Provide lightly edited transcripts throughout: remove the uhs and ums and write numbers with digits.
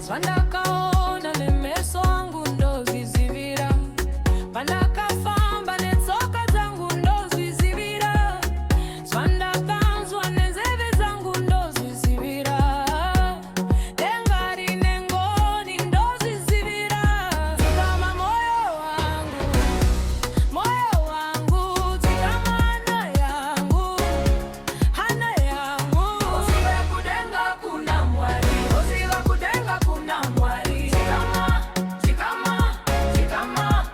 Swandakaona nemeso wangu ndo zizivira. Pandakafamba netsoka zangu ndo zizivira. Swandakanzwa nezeve zangu ndo zizivira. Dengari nengoni ndo zizivira. Tikama moyo wangu, tikama hana yangu, hana yangu. Usiwe kudenga kuna mwari, usiwe kudenga kuna mwari. Tikama, tikama,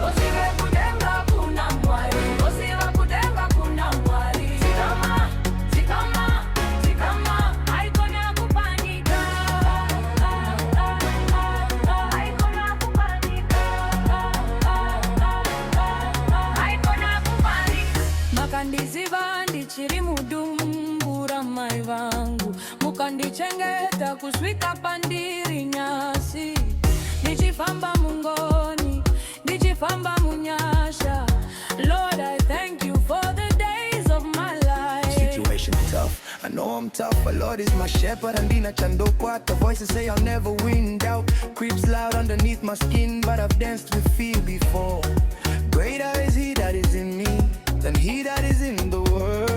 usiwe kudenga kuna mwari, usiwe kudenga kuna mwari. Tikama, haikona kupanika, haikona kupanika, haikona kupanika. Makandiziva ndichiri mudumbura mai vangu, mukandichengeta kusvika pandiri nyasi. Ndichifamba mungoni, ndichifamba munyasha. Lord, I thank you for the days of my life. Situation tough, I know I'm tough, but Lord is my shepherd. Andina Chandokwa, the voices say I'll never win. Doubt creeps loud underneath my skin, but I've danced with fear before. Greater is he that is in me than he that is in the world.